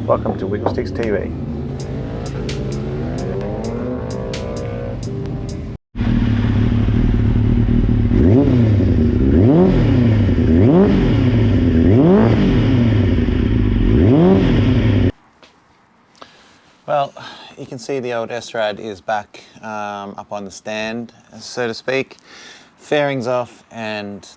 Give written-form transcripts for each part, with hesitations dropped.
Welcome to Wigglesticks TV. Well, you can see the old SRAD is back up on the stand, so to speak. Fairing's off, and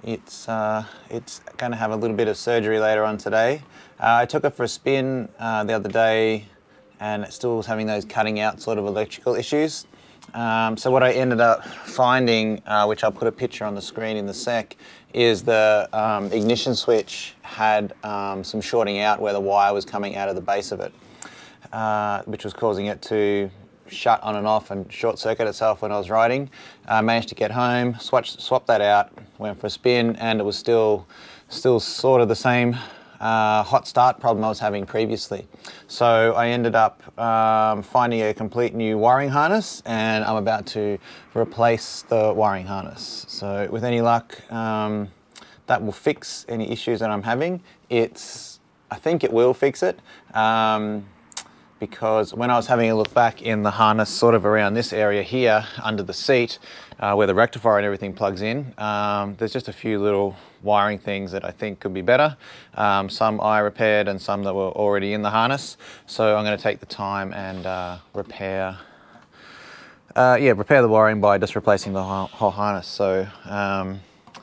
it's going to have a little bit of surgery later on today. I took it for a spin the other day, and it still was having those cutting out sort of electrical issues. So what I ended up finding, which I'll put a picture on the screen in a sec, is the ignition switch had some shorting out where the wire was coming out of the base of it. Which was causing it to shut on and off and short circuit itself when I was riding. Managed to get home, swap that out, went for a spin, and it was still sort of the same hot start problem I was having previously. So I ended up finding a complete new wiring harness, and I'm about to replace the wiring harness. So with any luck, that will fix any issues that I'm having. I think it will fix it. Because when I was having a look back in the harness sort of around this area here under the seat where the rectifier and everything plugs in, there's just a few little wiring things that I think could be better. Some I repaired and some that were already in the harness. So I'm going to take the time and repair the wiring by just replacing the whole harness. So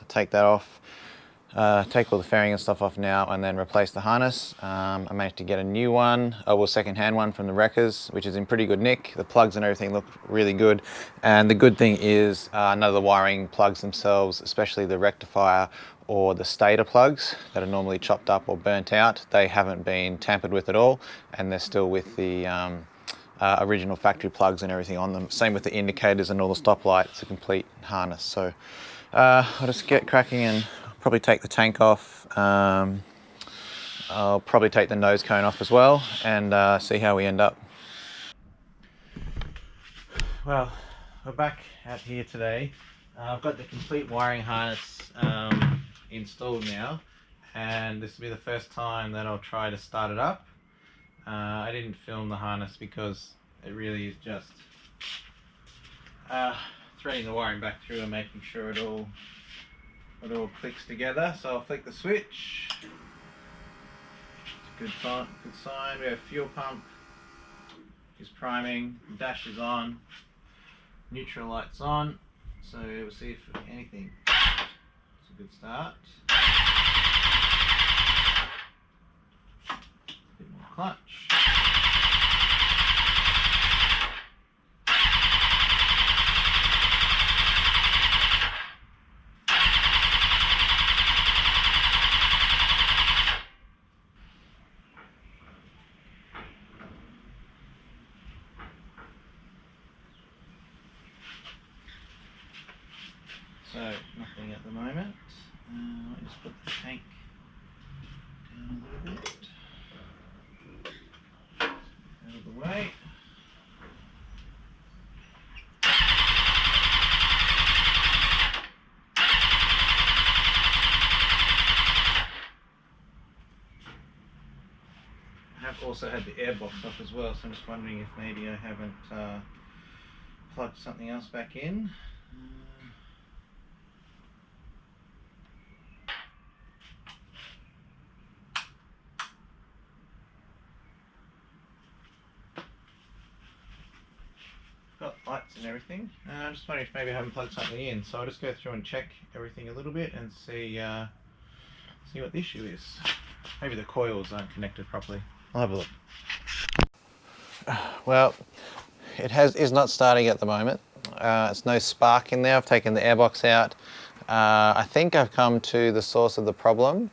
take that off. Take all the fairing and stuff off now and then replace the harness. I managed to get a new one, second-hand one from the wreckers, which is in pretty good nick. The plugs and everything look really good. And the good thing is none of the wiring plugs themselves, especially the rectifier or the stator plugs that are normally chopped up or burnt out, they haven't been tampered with at all, and they're still with the original factory plugs and everything on them. Same with the indicators and all the stoplights. It's a complete harness. So I'll just get cracking and probably take the tank off. I'll probably take the nose cone off as well, and see how we end up. Well, we're back out here today. I've got the complete wiring harness installed now, and this will be the first time that I'll try to start it up. I didn't film the harness because it really is just threading the wiring back through and making sure it all clicks together. So I'll flick the switch. It's a good sign. We have fuel pump is priming, dash is on, neutral light's on. So we'll see if anything. It's a good start. Bit more clutch. So nothing at the moment. I'll just put the tank down a little bit. Out of the way. I have also had the airbox off as well, so I'm just wondering if maybe I haven't plugged something else back in. Got lights and everything. I'm just wondering if maybe I haven't plugged something in, so I'll just go through and check everything a little bit and see what the issue is. Maybe the coils aren't connected properly. I'll have a look. Well, it is not starting at the moment. It's no spark in there. I've taken the airbox out. I think I've come to the source of the problem.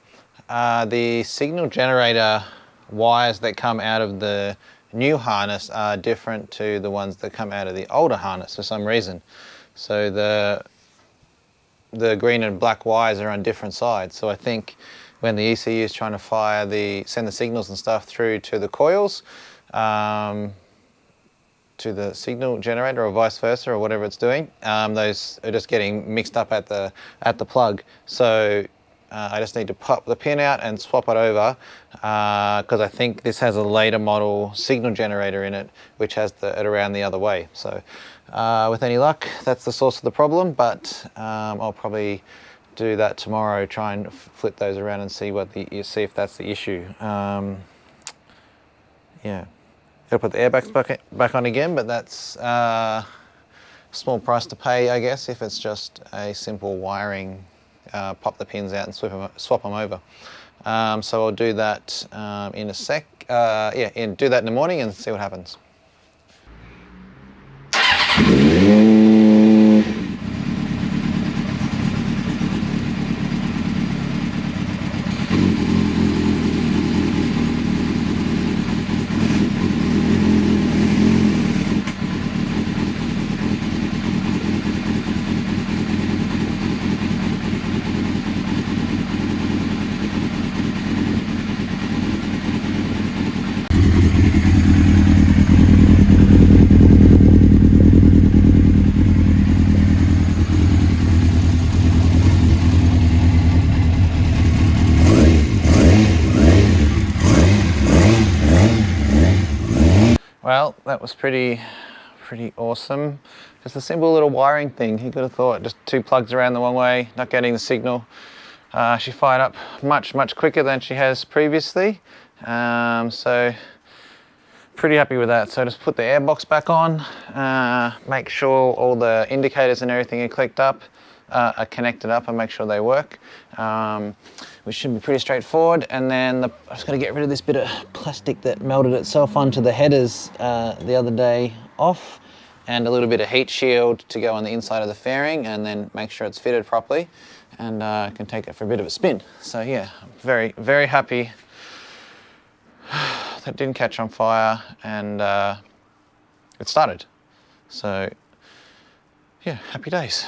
The signal generator wires that come out of the new harness are different to the ones that come out of the older harness for some reason. So the green and black wires are on different sides. So I think when the ECU is trying to send the signals and stuff through to the coils, to the signal generator or vice versa or whatever it's doing, those are just getting mixed up at the plug. So I just need to pop the pin out and swap it over, because I think this has a later model signal generator in it, which has it around the other way. So with any luck, that's the source of the problem, but I'll probably do that tomorrow, try and flip those around and see see if that's the issue. Yeah, gotta put the airbags back on again, but that's small price to pay, I guess, if it's just a simple wiring, pop the pins out and swap them over. So I'll do that in a sec. Yeah, do that in the morning and see what happens. Well, that was pretty awesome. Just a simple little wiring thing. You could have thought just 2 plugs around the one way, not getting the signal. She fired up much quicker than she has previously. So pretty happy with that. So just put the airbox back on, make sure all the indicators and everything are are connected up and make sure they work. Which should be pretty straightforward. And then I just got to get rid of this bit of plastic that melted itself onto the headers the other day off, and a little bit of heat shield to go on the inside of the fairing, and then make sure it's fitted properly, and I can take it for a bit of a spin. So yeah, very happy that didn't catch on fire, and it started. So yeah, happy days.